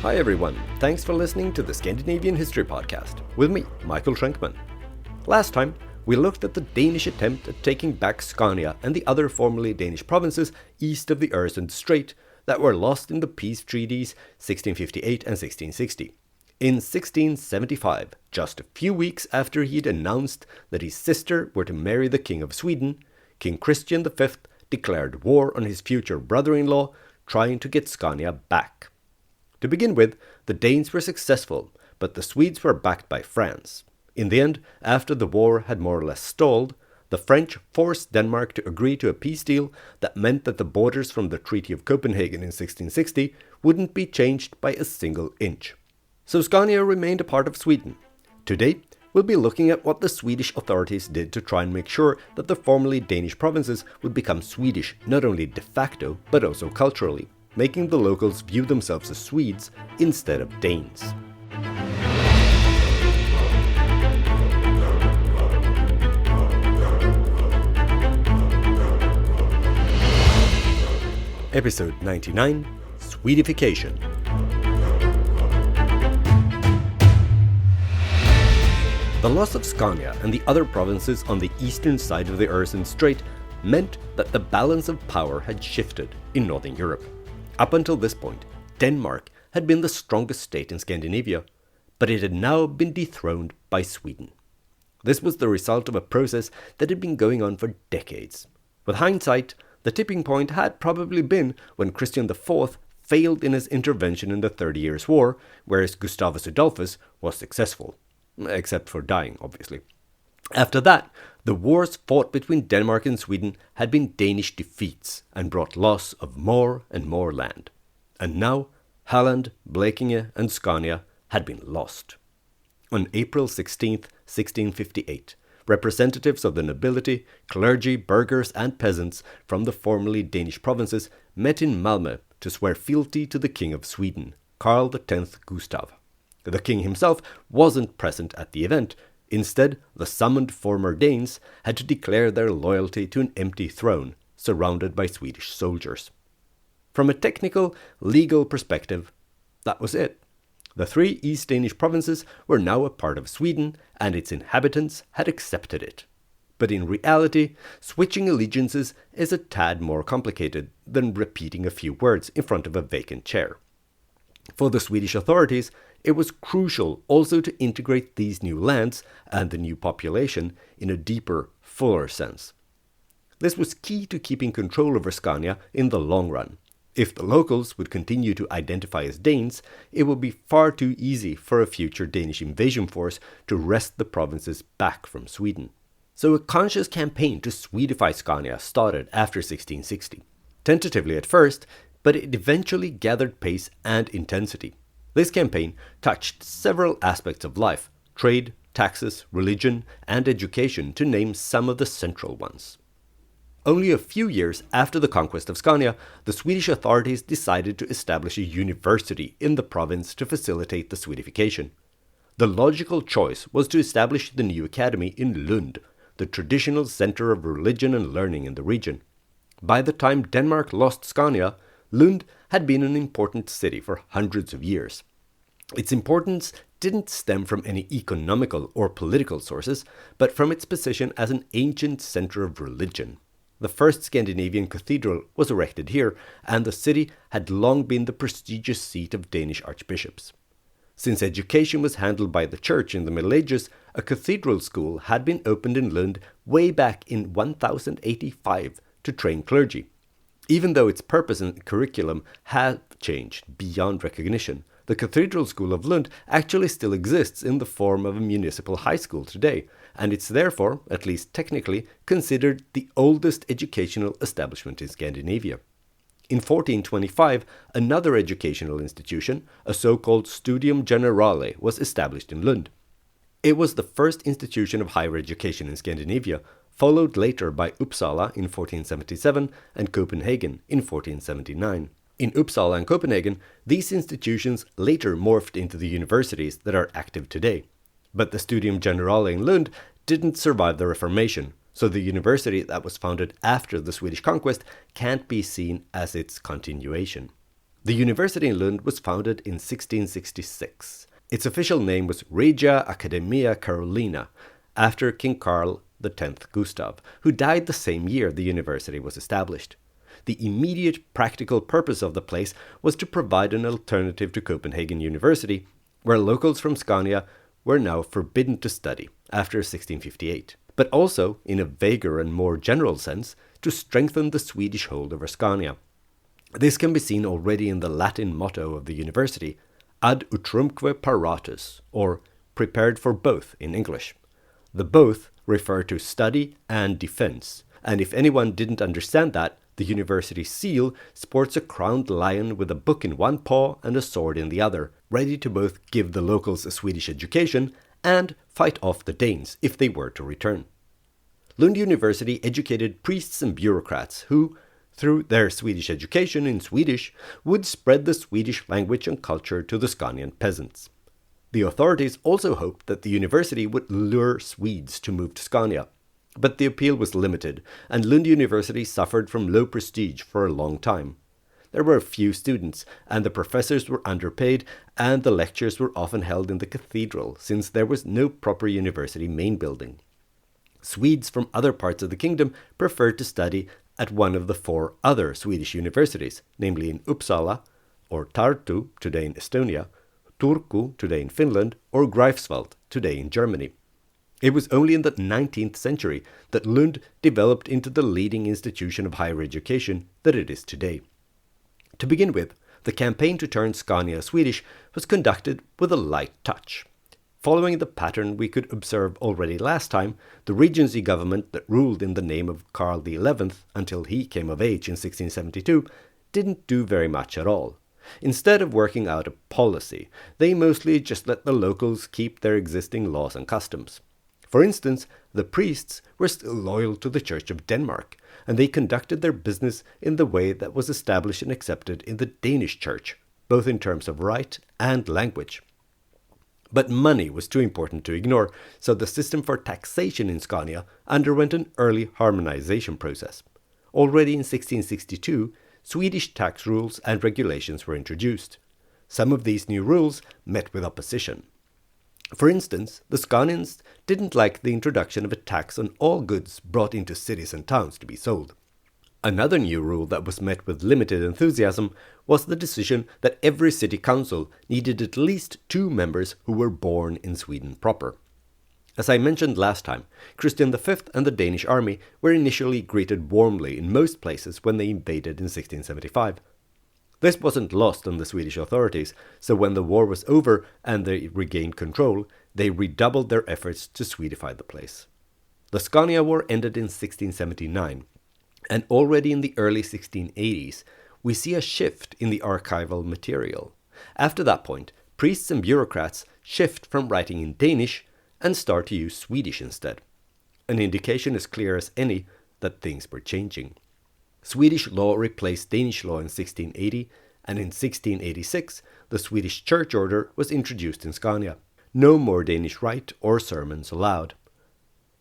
Hi everyone, thanks for listening to the Scandinavian History Podcast with me, Michael Schrenkman. Last time, we looked at the Danish attempt at taking back Scania and the other formerly Danish provinces east of the Øresund Strait that were lost in the peace treaties 1658 and 1660. In 1675, just a few weeks after he'd announced that his sister were to marry the King of Sweden, King Christian V declared war on his future brother-in-law, trying to get Scania back. To begin with, the Danes were successful, but the Swedes were backed by France. In the end, after the war had more or less stalled, the French forced Denmark to agree to a peace deal that meant that the borders from the Treaty of Copenhagen in 1660 wouldn't be changed by a single inch. So Scania remained a part of Sweden. Today, we'll be looking at what the Swedish authorities did to try and make sure that the formerly Danish provinces would become Swedish not only de facto, but also culturally, making the locals view themselves as Swedes instead of Danes. Episode 99, Swedification. The loss of Scania and the other provinces on the eastern side of the Øresund Strait meant that the balance of power had shifted in Northern Europe. Up until this point, Denmark had been the strongest state in Scandinavia, but it had now been dethroned by Sweden. This was the result of a process that had been going on for decades. With hindsight, the tipping point had probably been when Christian IV failed in his intervention in the 30 Years' War, whereas Gustavus Adolphus was successful, except for dying, obviously. After that, the wars fought between Denmark and Sweden had been Danish defeats and brought loss of more and more land. And now, Halland, Blekinge and Scania had been lost. On April 16, 1658, representatives of the nobility, clergy, burghers and peasants from the formerly Danish provinces met in Malmö to swear fealty to the King of Sweden, Karl X Gustav. The king himself wasn't present at the event. Instead, the summoned former Danes had to declare their loyalty to an empty throne, surrounded by Swedish soldiers. From a technical, legal perspective, that was it. The three East Danish provinces were now a part of Sweden, and its inhabitants had accepted it. But in reality, switching allegiances is a tad more complicated than repeating a few words in front of a vacant chair. For the Swedish authorities, it was crucial also to integrate these new lands and the new population in a deeper, fuller sense. This was key to keeping control over Scania in the long run. If the locals would continue to identify as Danes, it would be far too easy for a future Danish invasion force to wrest the provinces back from Sweden. So a conscious campaign to Swedify Scania started after 1660. Tentatively at first, but it eventually gathered pace and intensity. This campaign touched several aspects of life: trade, taxes, religion, and education, to name some of the central ones. Only a few years after the conquest of Scania, the Swedish authorities decided to establish a university in the province to facilitate the Swedification. The logical choice was to establish the new academy in Lund, the traditional center of religion and learning in the region. By the time Denmark lost Scania, Lund had been an important city for hundreds of years. Its importance didn't stem from any economical or political sources, but from its position as an ancient center of religion. The first Scandinavian cathedral was erected here, and the city had long been the prestigious seat of Danish archbishops. Since education was handled by the church in the Middle Ages, a cathedral school had been opened in Lund way back in 1085 to train clergy. Even though its purpose and curriculum have changed beyond recognition, the Cathedral School of Lund actually still exists in the form of a municipal high school today, and it's therefore, at least technically, considered the oldest educational establishment in Scandinavia. In 1425, another educational institution, a so-called Studium Generale, was established in Lund. It was the first institution of higher education in Scandinavia, followed later by Uppsala in 1477 and Copenhagen in 1479. In Uppsala and Copenhagen, these institutions later morphed into the universities that are active today. But the Studium Generale in Lund didn't survive the Reformation, so the university that was founded after the Swedish conquest can't be seen as its continuation. The university in Lund was founded in 1666. Its official name was Regia Academia Carolina, after King Carl X Gustav, who died the same year the university was established. The immediate practical purpose of the place was to provide an alternative to Copenhagen University, where locals from Scania were now forbidden to study after 1658, but also, in a vaguer and more general sense, to strengthen the Swedish hold over Scania. This can be seen already in the Latin motto of the university, ad utrumque paratus, or prepared for both in English. The both refer to study and defense, and if anyone didn't understand that, the university seal sports a crowned lion with a book in one paw and a sword in the other, ready to both give the locals a Swedish education and fight off the Danes if they were to return. Lund University educated priests and bureaucrats who, through their Swedish education in Swedish, would spread the Swedish language and culture to the Scanian peasants. The authorities also hoped that the university would lure Swedes to move to Scania, but the appeal was limited, and Lund University suffered from low prestige for a long time. There were few students, and the professors were underpaid, and the lectures were often held in the cathedral, since there was no proper university main building. Swedes from other parts of the kingdom preferred to study at one of the 4 other Swedish universities, namely in Uppsala, or Tartu, today in Estonia, Turku, today in Finland, or Greifswald, today in Germany. It was only in the 19th century that Lund developed into the leading institution of higher education that it is today. To begin with, the campaign to turn Scania Swedish was conducted with a light touch. Following the pattern we could observe already last time, the Regency government that ruled in the name of Karl XI until he came of age in 1672 didn't do very much at all. Instead of working out a policy, they mostly just let the locals keep their existing laws and customs. For instance, the priests were still loyal to the Church of Denmark, and they conducted their business in the way that was established and accepted in the Danish Church, both in terms of rite and language. But money was too important to ignore, so the system for taxation in Scania underwent an early harmonization process. Already in 1662, Swedish tax rules and regulations were introduced. Some of these new rules met with opposition. For instance, the Scanians didn't like the introduction of a tax on all goods brought into cities and towns to be sold. Another new rule that was met with limited enthusiasm was the decision that every city council needed at least 2 members who were born in Sweden proper. As I mentioned last time, Christian V and the Danish army were initially greeted warmly in most places when they invaded in 1675. This wasn't lost on the Swedish authorities, so when the war was over and they regained control, they redoubled their efforts to Swedify the place. The Scania War ended in 1679, and already in the early 1680s, we see a shift in the archival material. After that point, priests and bureaucrats shift from writing in Danish and start to use Swedish instead. An indication as clear as any that things were changing. Swedish law replaced Danish law in 1680, and in 1686 the Swedish church order was introduced in Scania. No more Danish rite or sermons allowed.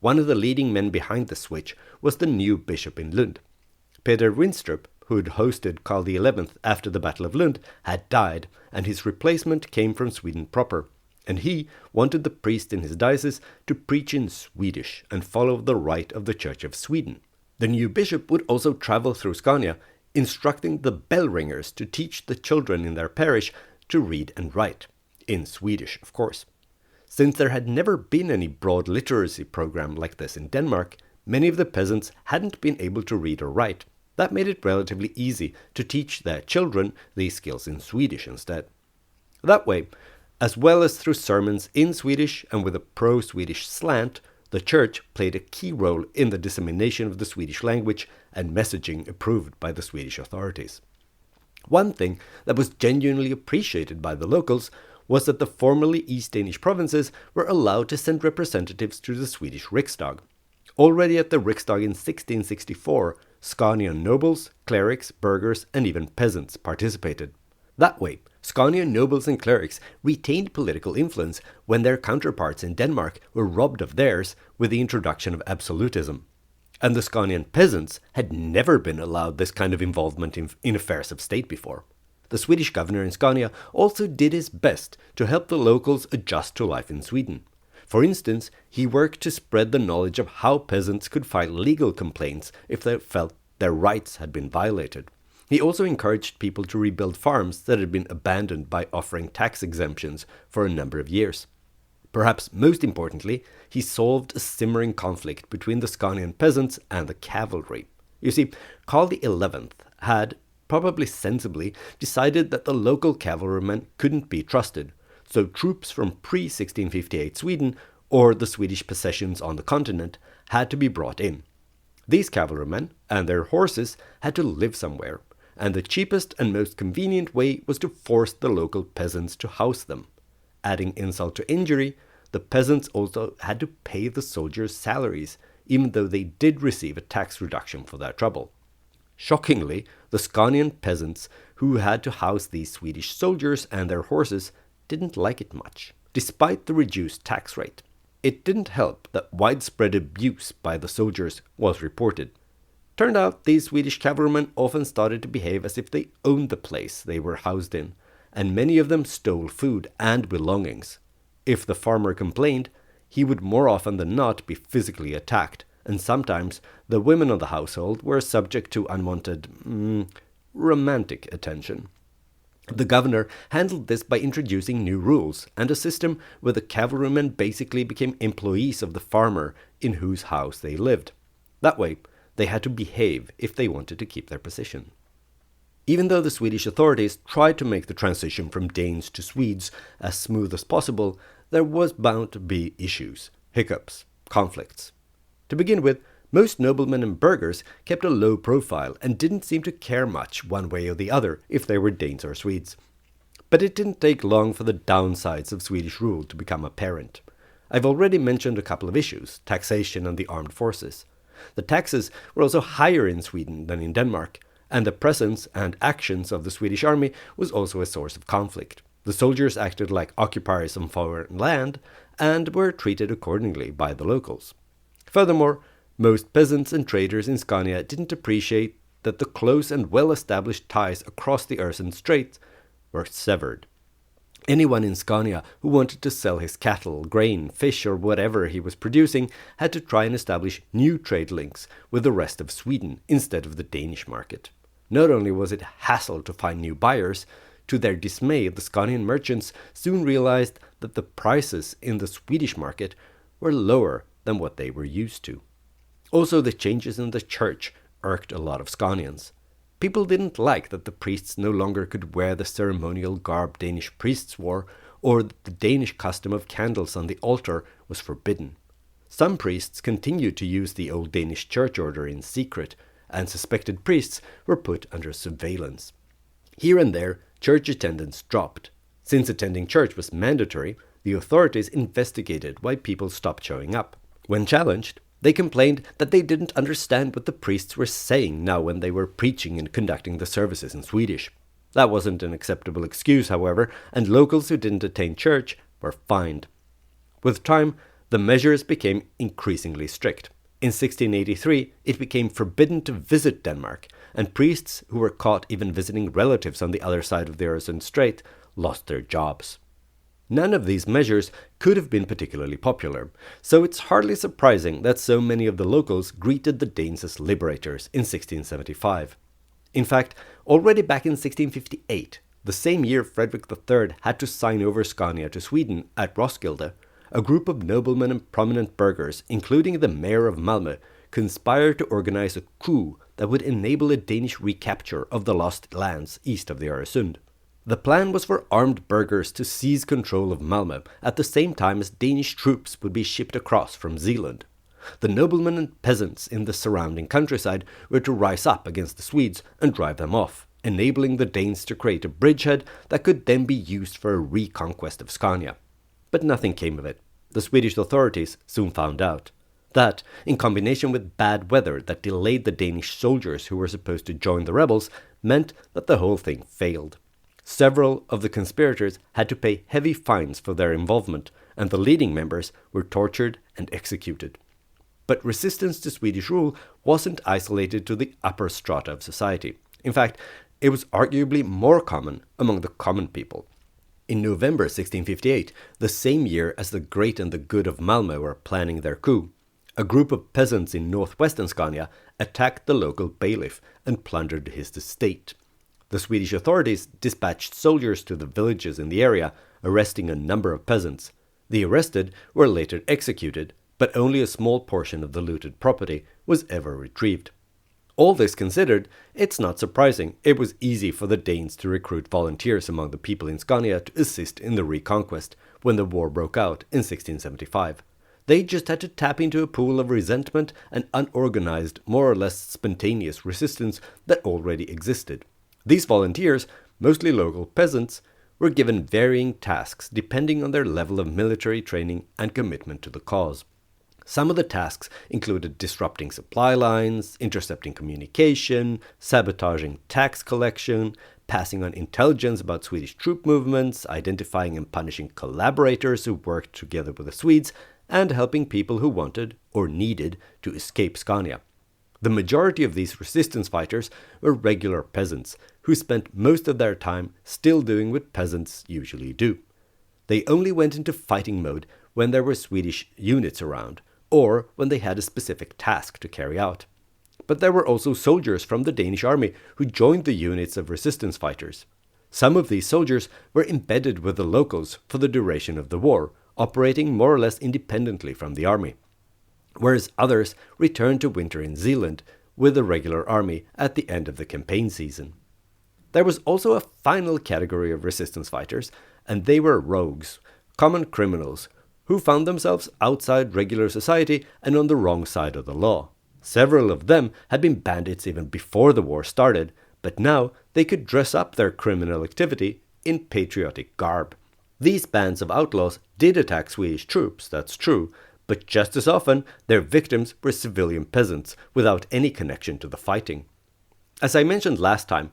One of the leading men behind the switch was the new bishop in Lund. Peter Winstrup, who had hosted Karl XI after the Battle of Lund, had died, and his replacement came from Sweden proper, and he wanted the priest in his diocese to preach in Swedish and follow the rite of the Church of Sweden. The new bishop would also travel through Scania, instructing the bell ringers to teach the children in their parish to read and write, in Swedish, of course. Since there had never been any broad literacy program like this in Denmark, many of the peasants hadn't been able to read or write. That made it relatively easy to teach their children these skills in Swedish instead. That way, as well as through sermons in Swedish and with a pro-Swedish slant, the church played a key role in the dissemination of the Swedish language and messaging approved by the Swedish authorities. One thing that was genuinely appreciated by the locals was that the formerly East Danish provinces were allowed to send representatives to the Swedish Riksdag. Already at the Riksdag in 1664, Scanian nobles, clerics, burghers, and even peasants participated. That way, Scanian nobles and clerics retained political influence when their counterparts in Denmark were robbed of theirs with the introduction of absolutism. And the Scanian peasants had never been allowed this kind of involvement in affairs of state before. The Swedish governor in Scania also did his best to help the locals adjust to life in Sweden. For instance, he worked to spread the knowledge of how peasants could file legal complaints if they felt their rights had been violated. He also encouraged people to rebuild farms that had been abandoned by offering tax exemptions for a number of years. Perhaps most importantly, he solved a simmering conflict between the Scanian peasants and the cavalry. You see, Karl XI had, probably sensibly, decided that the local cavalrymen couldn't be trusted, so troops from pre-1658 Sweden or the Swedish possessions on the continent had to be brought in. These cavalrymen and their horses had to live somewhere, and the cheapest and most convenient way was to force the local peasants to house them. Adding insult to injury, the peasants also had to pay the soldiers' salaries, even though they did receive a tax reduction for their trouble. Shockingly, the Scanian peasants who had to house these Swedish soldiers and their horses didn't like it much, despite the reduced tax rate. It didn't help that widespread abuse by the soldiers was reported. Turned out these Swedish cavalrymen often started to behave as if they owned the place they were housed in, and many of them stole food and belongings. If the farmer complained, he would more often than not be physically attacked, and sometimes the women of the household were subject to unwanted, romantic attention. The governor handled this by introducing new rules and a system where the cavalrymen basically became employees of the farmer in whose house they lived. That way, they had to behave if they wanted to keep their position. Even though the Swedish authorities tried to make the transition from Danes to Swedes as smooth as possible, there was bound to be issues, hiccups, conflicts. To begin with, most noblemen and burghers kept a low profile and didn't seem to care much one way or the other if they were Danes or Swedes. But it didn't take long for the downsides of Swedish rule to become apparent. I've already mentioned a couple of issues, taxation and the armed forces. The taxes were also higher in Sweden than in Denmark, and the presence and actions of the Swedish army was also a source of conflict. The soldiers acted like occupiers on foreign land and were treated accordingly by the locals. Furthermore, most peasants and traders in Scania didn't appreciate that the close and well-established ties across the Øresund Strait were severed. Anyone in Scania who wanted to sell his cattle, grain, fish, or whatever he was producing had to try and establish new trade links with the rest of Sweden instead of the Danish market. Not only was it hassle to find new buyers, to their dismay, the Scanian merchants soon realized that the prices in the Swedish market were lower than what they were used to. Also, the changes in the church irked a lot of Scanians. People didn't like that the priests no longer could wear the ceremonial garb Danish priests wore, or that the Danish custom of candles on the altar was forbidden. Some priests continued to use the old Danish church order in secret, and suspected priests were put under surveillance. Here and there, church attendance dropped. Since attending church was mandatory, the authorities investigated why people stopped showing up. When challenged, they complained that they didn't understand what the priests were saying now when they were preaching and conducting the services in Swedish. That wasn't an acceptable excuse, however, and locals who didn't attend church were fined. With time, the measures became increasingly strict. In 1683, it became forbidden to visit Denmark, and priests who were caught even visiting relatives on the other side of the Øresund Strait lost their jobs. None of these measures could have been particularly popular, so it's hardly surprising that so many of the locals greeted the Danes as liberators in 1675. In fact, already back in 1658, the same year Frederick III had to sign over Scania to Sweden at Roskilde, a group of noblemen and prominent burghers, including the mayor of Malmö, conspired to organize a coup that would enable a Danish recapture of the lost lands east of the Øresund. The plan was for armed burghers to seize control of Malmö at the same time as Danish troops would be shipped across from Zealand. The noblemen and peasants in the surrounding countryside were to rise up against the Swedes and drive them off, enabling the Danes to create a bridgehead that could then be used for a reconquest of Scania. But nothing came of it. The Swedish authorities soon found out. That, in combination with bad weather that delayed the Danish soldiers who were supposed to join the rebels, meant that the whole thing failed. Several of the conspirators had to pay heavy fines for their involvement, and the leading members were tortured and executed. But resistance to Swedish rule wasn't isolated to the upper strata of society. In fact, it was arguably more common among the common people. In November 1658, the same year as the Great and the Good of Malmö were planning their coup, a group of peasants in northwestern Scania attacked the local bailiff and plundered his estate. The Swedish authorities dispatched soldiers to the villages in the area, arresting a number of peasants. The arrested were later executed, but only a small portion of the looted property was ever retrieved. All this considered, it's not surprising it was easy for the Danes to recruit volunteers among the people in Scania to assist in the reconquest when the war broke out in 1675. They just had to tap into a pool of resentment and unorganized, more or less spontaneous resistance that already existed. These volunteers, mostly local peasants, were given varying tasks depending on their level of military training and commitment to the cause. Some of the tasks included disrupting supply lines, intercepting communication, sabotaging tax collection, passing on intelligence about Swedish troop movements, identifying and punishing collaborators who worked together with the Swedes, and helping people who wanted or needed to escape Scania. The majority of these resistance fighters were regular peasants who spent most of their time still doing what peasants usually do. They only went into fighting mode when there were Swedish units around, or when they had a specific task to carry out. But there were also soldiers from the Danish army who joined the units of resistance fighters. Some of these soldiers were embedded with the locals for the duration of the war, operating more or less independently from the army, whereas others returned to winter in Zealand with the regular army at the end of the campaign season. There was also a final category of resistance fighters, and they were rogues, common criminals, who found themselves outside regular society and on the wrong side of the law. Several of them had been bandits even before the war started, but now they could dress up their criminal activity in patriotic garb. These bands of outlaws did attack Swedish troops, that's true, but just as often their victims were civilian peasants without any connection to the fighting. As I mentioned last time,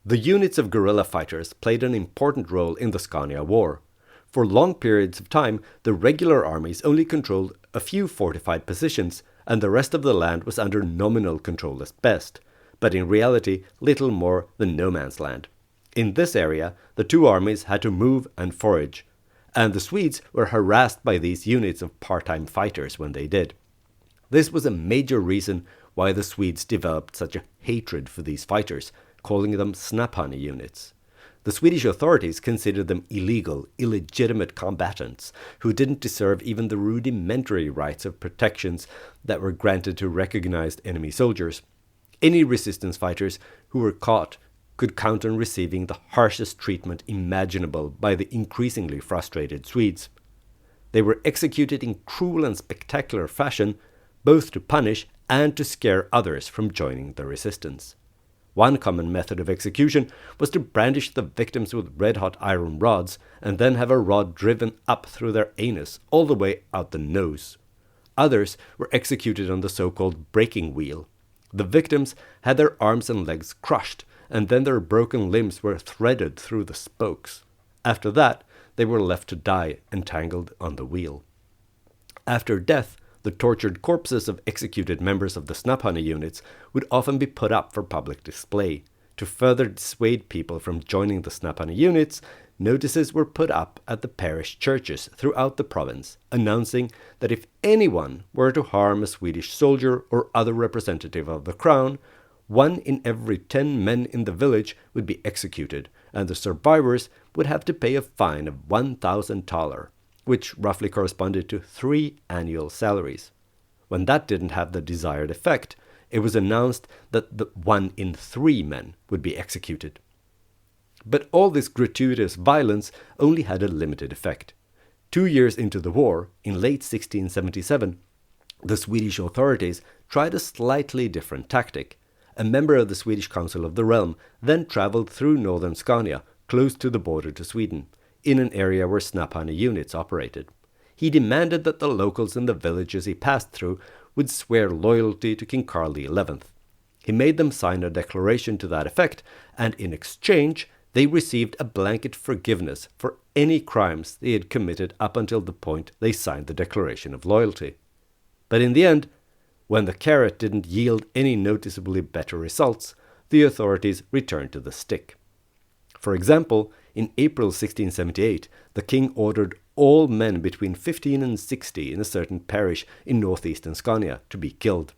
the units of guerrilla fighters played an important role in the Scania War. For long periods of time, the regular armies only controlled a few fortified positions, and the rest of the land was under nominal control at best, but in reality little more than no man's land. In this area, the two armies had to move and forage, and the Swedes were harassed by these units of part-time fighters when they did. This was a major reason why the Swedes developed such a hatred for these fighters, calling them snapphane units. The Swedish authorities considered them illegal, illegitimate combatants who didn't deserve even the rudimentary rights of protections that were granted to recognized enemy soldiers. Any resistance fighters who were caught could count on receiving the harshest treatment imaginable by the increasingly frustrated Swedes. They were executed in cruel and spectacular fashion, both to punish and to scare others from joining the resistance. One common method of execution was to brandish the victims with red-hot iron rods and then have a rod driven up through their anus all the way out the nose. Others were executed on the so-called breaking wheel. The victims had their arms and legs crushed, and then their broken limbs were threaded through the spokes. After that, they were left to die entangled on the wheel. After death, the tortured corpses of executed members of the snapphane units would often be put up for public display. To further dissuade people from joining the snapphane units, notices were put up at the parish churches throughout the province, announcing that if anyone were to harm a Swedish soldier or other representative of the crown, 1 in every 10 men in the village would be executed, and the survivors would have to pay a fine of 1,000 thaler, which roughly corresponded to 3 annual salaries. When that didn't have the desired effect, it was announced that the 1 in 3 men would be executed. But all this gratuitous violence only had a limited effect. 2 years into the war, in late 1677, the Swedish authorities tried a slightly different tactic. A member of the Swedish Council of the Realm then traveled through northern Scania, close to the border to Sweden, in an area where snapphane units operated. He demanded that the locals in the villages he passed through would swear loyalty to King Carl XI. He made them sign a declaration to that effect, and in exchange, they received a blanket forgiveness for any crimes they had committed up until the point they signed the Declaration of Loyalty. But in the end, when the carrot didn't yield any noticeably better results, the authorities returned to the stick. For example, in April 1678, the king ordered all men between 15 and 60 in a certain parish in northeastern Scania to be killed,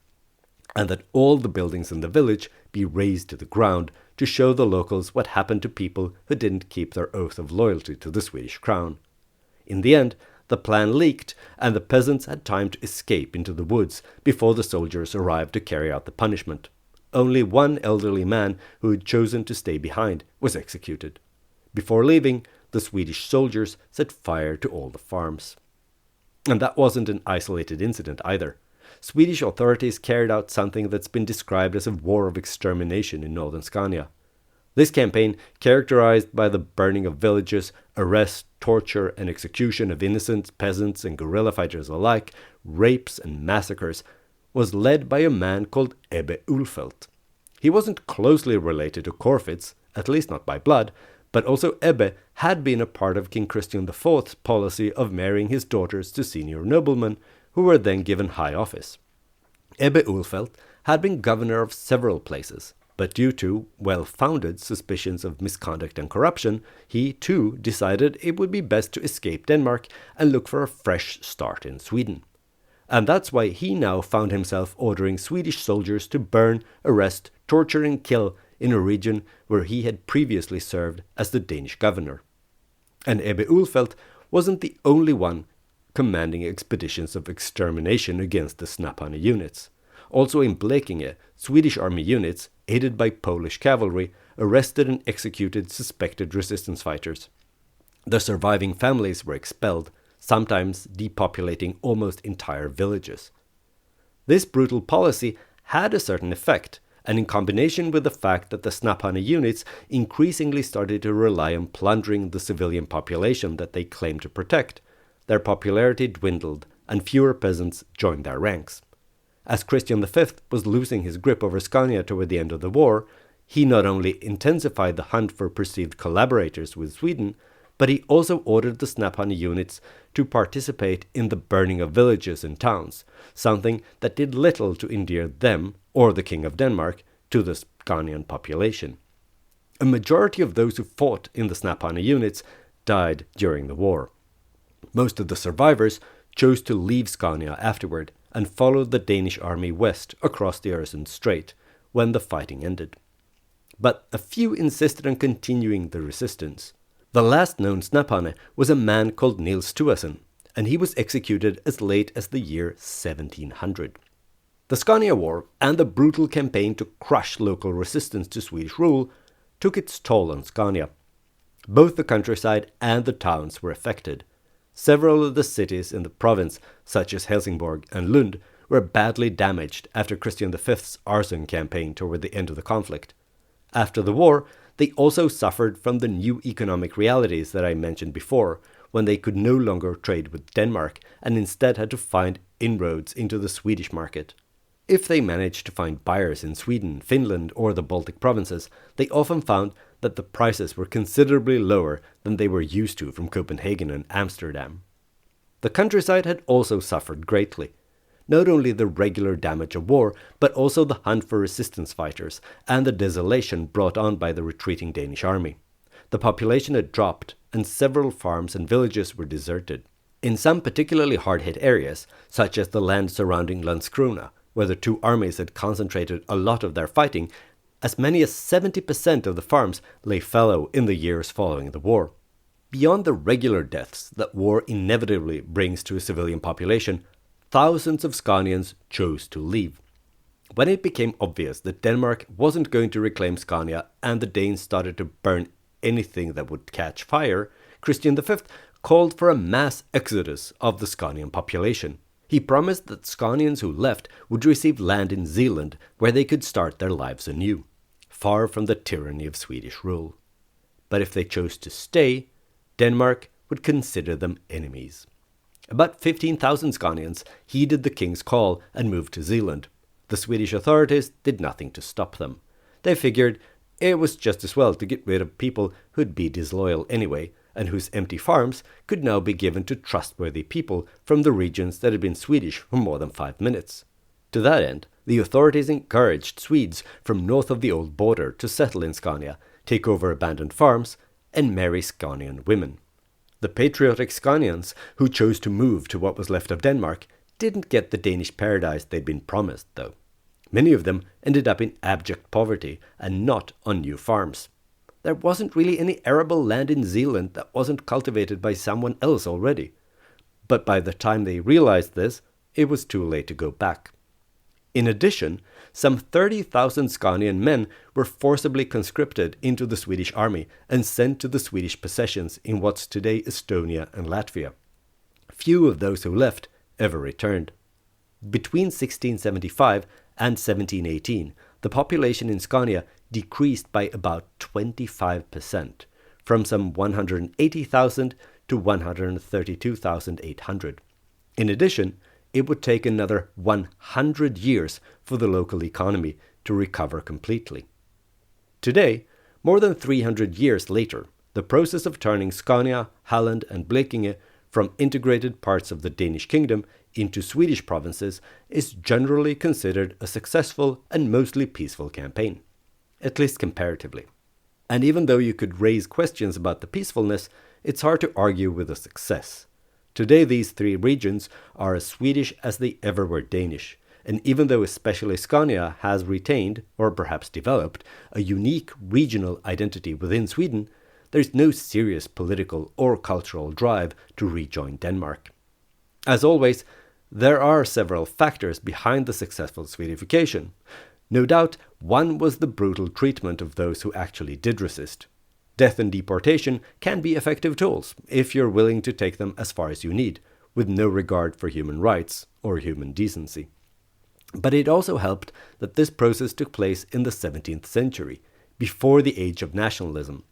and that all the buildings in the village be razed to the ground to show the locals what happened to people who didn't keep their oath of loyalty to the Swedish crown. In the end, the plan leaked, and the peasants had time to escape into the woods before the soldiers arrived to carry out the punishment. Only one elderly man who had chosen to stay behind was executed. Before leaving, the Swedish soldiers set fire to all the farms. And that wasn't an isolated incident either. Swedish authorities carried out something that's been described as a war of extermination in northern Scania. This campaign, characterized by the burning of villages, arrest, torture, and execution of innocent peasants and guerrilla fighters alike, rapes and massacres, was led by a man called Ebbe Ulfeldt. He wasn't closely related to Corfitz, at least not by blood, but also Ebbe had been a part of King Christian IV's policy of marrying his daughters to senior noblemen, who were then given high office. Ebbe Ulfeldt had been governor of several places, but due to well-founded suspicions of misconduct and corruption, he too decided it would be best to escape Denmark and look for a fresh start in Sweden. And that's why he now found himself ordering Swedish soldiers to burn, arrest, torture and kill in a region where he had previously served as the Danish governor. And Ebbe Ulfeldt wasn't the only one commanding expeditions of extermination against the Snappane units. Also in Blekinge, Swedish army units, aided by Polish cavalry, arrested and executed suspected resistance fighters. The surviving families were expelled, sometimes depopulating almost entire villages. This brutal policy had a certain effect, and in combination with the fact that the Snappane units increasingly started to rely on plundering the civilian population that they claimed to protect, their popularity dwindled and fewer peasants joined their ranks. As Christian V was losing his grip over Scania toward the end of the war, he not only intensified the hunt for perceived collaborators with Sweden, but he also ordered the Snappane units to participate in the burning of villages and towns, something that did little to endear them, or the King of Denmark, to the Scanian population. A majority of those who fought in the Snappane units died during the war. Most of the survivors chose to leave Scania afterward and followed the Danish army west across the Øresund Strait when the fighting ended. But a few insisted on continuing the resistance. The last known Snappane was a man called Niels Tuasen, and he was executed as late as the year 1700. The Scania War and the brutal campaign to crush local resistance to Swedish rule took its toll on Scania. Both the countryside and the towns were affected. Several of the cities in the province, such as Helsingborg and Lund, were badly damaged after Christian V's arson campaign toward the end of the conflict. After the war, they also suffered from the new economic realities that I mentioned before, when they could no longer trade with Denmark and instead had to find inroads into the Swedish market. If they managed to find buyers in Sweden, Finland, or the Baltic provinces, they often found that the prices were considerably lower than they were used to from Copenhagen and Amsterdam. The countryside had also suffered greatly. Not only the regular damage of war, but also the hunt for resistance fighters and the desolation brought on by the retreating Danish army. The population had dropped, and several farms and villages were deserted. In some particularly hard-hit areas, such as the land surrounding Landskrona, where the two armies had concentrated a lot of their fighting, as many as 70% of the farms lay fallow in the years following the war. Beyond the regular deaths that war inevitably brings to a civilian population, thousands of Scanians chose to leave. When it became obvious that Denmark wasn't going to reclaim Scania and the Danes started to burn anything that would catch fire, Christian V called for a mass exodus of the Scanian population. He promised that Scanians who left would receive land in Zealand where they could start their lives anew, far from the tyranny of Swedish rule. But if they chose to stay, Denmark would consider them enemies. About 15,000 Scanians heeded the king's call and moved to Zealand. The Swedish authorities did nothing to stop them. They figured it was just as well to get rid of people who'd be disloyal anyway, and whose empty farms could now be given to trustworthy people from the regions that had been Swedish for more than 5 minutes. To that end, the authorities encouraged Swedes from north of the old border to settle in Scania, take over abandoned farms, and marry Scanian women. The patriotic Scanians, who chose to move to what was left of Denmark, didn't get the Danish paradise they'd been promised, though. Many of them ended up in abject poverty and not on new farms. There wasn't really any arable land in Zealand that wasn't cultivated by someone else already. But by the time they realized this, it was too late to go back. In addition, some 30,000 Scanian men were forcibly conscripted into the Swedish army and sent to the Swedish possessions in what's today Estonia and Latvia. Few of those who left ever returned. Between 1675 and 1718, the population in Scania decreased by about 25%, from some 180,000 to 132,800. In addition, it would take another 100 years for the local economy to recover completely. Today, more than 300 years later, the process of turning Scania, Halland and Blekinge from integrated parts of the Danish kingdom into Swedish provinces is generally considered a successful and mostly peaceful campaign, at least comparatively. And even though you could raise questions about the peacefulness, it's hard to argue with the success. Today these three regions are as Swedish as they ever were Danish, and even though especially Scania has retained, or perhaps developed, a unique regional identity within Sweden, there's no serious political or cultural drive to rejoin Denmark. As always, there are several factors behind the successful Swedification. No doubt, one was the brutal treatment of those who actually did resist. Death and deportation can be effective tools if you're willing to take them as far as you need, with no regard for human rights or human decency. But it also helped that this process took place in the 17th century, before the age of nationalism.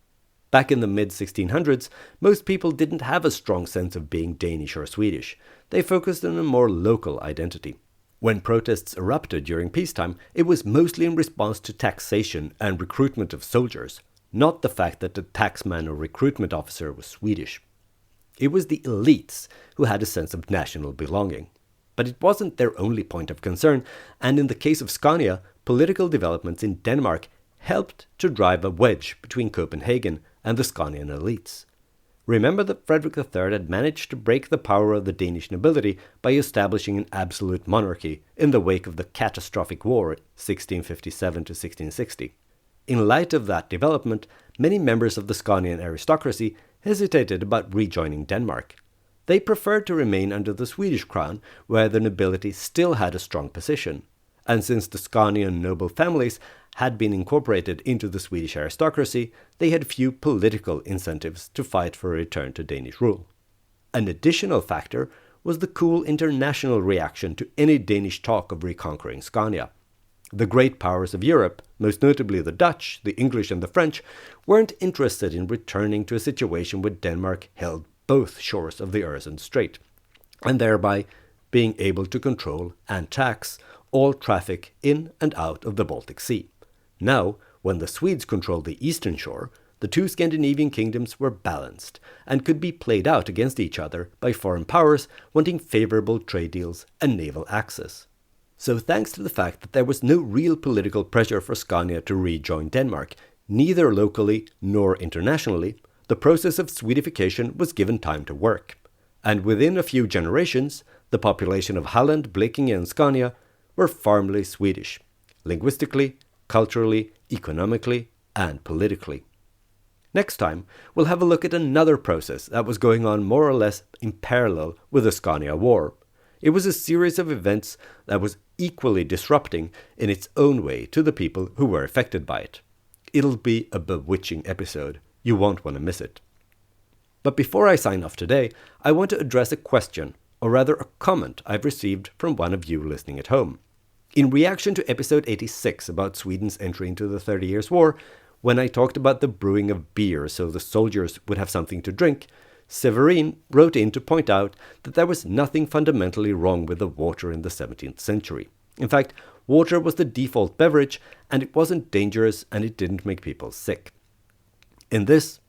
Back in the mid-1600s, most people didn't have a strong sense of being Danish or Swedish. They focused on a more local identity. When protests erupted during peacetime, it was mostly in response to taxation and recruitment of soldiers, not the fact that the taxman or recruitment officer was Swedish. It was the elites who had a sense of national belonging. But it wasn't their only point of concern, and in the case of Scania, political developments in Denmark helped to drive a wedge between Copenhagen and the Scanian elites. Remember that Frederick III had managed to break the power of the Danish nobility by establishing an absolute monarchy in the wake of the catastrophic war 1657 to 1660. In light of that development, many members of the Scanian aristocracy hesitated about rejoining Denmark. They preferred to remain under the Swedish crown, where the nobility still had a strong position. And since the Scanian noble families had been incorporated into the Swedish aristocracy, they had few political incentives to fight for a return to Danish rule. An additional factor was the cool international reaction to any Danish talk of reconquering Scania. The great powers of Europe, most notably the Dutch, the English and the French, weren't interested in returning to a situation where Denmark held both shores of the Øresund Strait, and thereby being able to control and tax all traffic in and out of the Baltic Sea. Now, when the Swedes controlled the eastern shore, the two Scandinavian kingdoms were balanced and could be played out against each other by foreign powers wanting favorable trade deals and naval access. So thanks to the fact that there was no real political pressure for Scania to rejoin Denmark, neither locally nor internationally, the process of Swedification was given time to work. And within a few generations, the population of Halland, Blekinge and Scania were firmly Swedish, linguistically, culturally, economically, and politically. Next time, we'll have a look at another process that was going on more or less in parallel with the Scania War. It was a series of events that was equally disrupting in its own way to the people who were affected by it. It'll be a bewitching episode. You won't want to miss it. But before I sign off today, I want to address a question, or rather a comment I've received from one of you listening at home. In reaction to episode 86 about Sweden's entry into the 30 Years' War, when I talked about the brewing of beer so the soldiers would have something to drink, Severin wrote in to point out that there was nothing fundamentally wrong with the water in the 17th century. In fact, water was the default beverage, and it wasn't dangerous and it didn't make people sick. In this,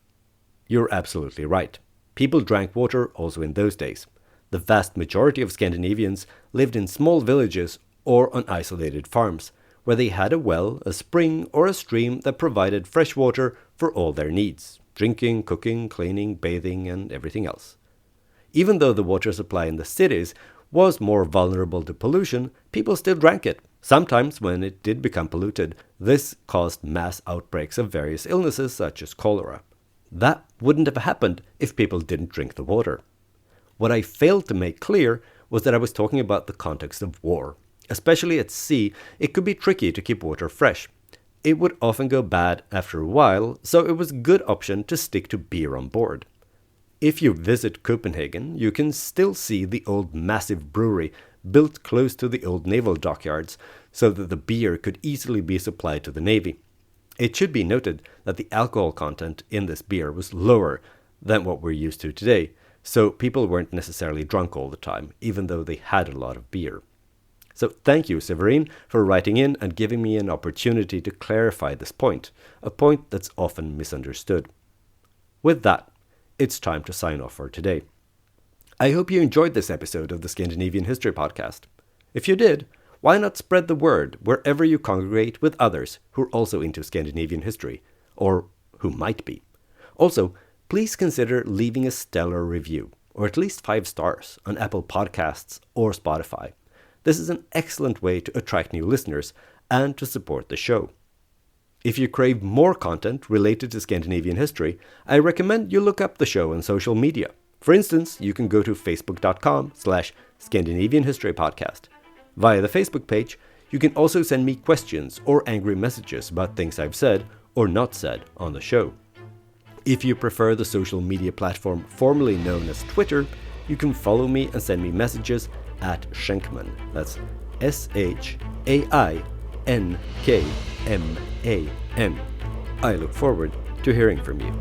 you're absolutely right. People drank water also in those days. The vast majority of Scandinavians lived in small villages or on isolated farms, where they had a well, a spring, or a stream that provided fresh water for all their needs: drinking, cooking, cleaning, bathing, and everything else. Even though the water supply in the cities was more vulnerable to pollution, people still drank it. Sometimes, when it did become polluted, this caused mass outbreaks of various illnesses such as cholera. That wouldn't have happened if people didn't drink the water. What I failed to make clear was that I was talking about the context of war. Especially at sea, it could be tricky to keep water fresh. It would often go bad after a while, so it was a good option to stick to beer on board. If you visit Copenhagen, you can still see the old massive brewery built close to the old naval dockyards, so that the beer could easily be supplied to the Navy. It should be noted that the alcohol content in this beer was lower than what we're used to today, so people weren't necessarily drunk all the time, even though they had a lot of beer. So thank you, Severin, for writing in and giving me an opportunity to clarify this point, a point that's often misunderstood. With that, it's time to sign off for today. I hope you enjoyed this episode of the Scandinavian History Podcast. If you did, why not spread the word wherever you congregate with others who are also into Scandinavian history, or who might be. Also, please consider leaving a stellar review, or at least 5 stars, on Apple Podcasts or Spotify. This is an excellent way to attract new listeners and to support the show. If you crave more content related to Scandinavian history, I recommend you look up the show on social media. For instance, you can go to facebook.com/Scandinavian History Podcast. Via the Facebook page, you can also send me questions or angry messages about things I've said or not said on the show. If you prefer the social media platform formerly known as Twitter, you can follow me and send me messages at Schenkman. That's SHAINKMAN. I look forward to hearing from you.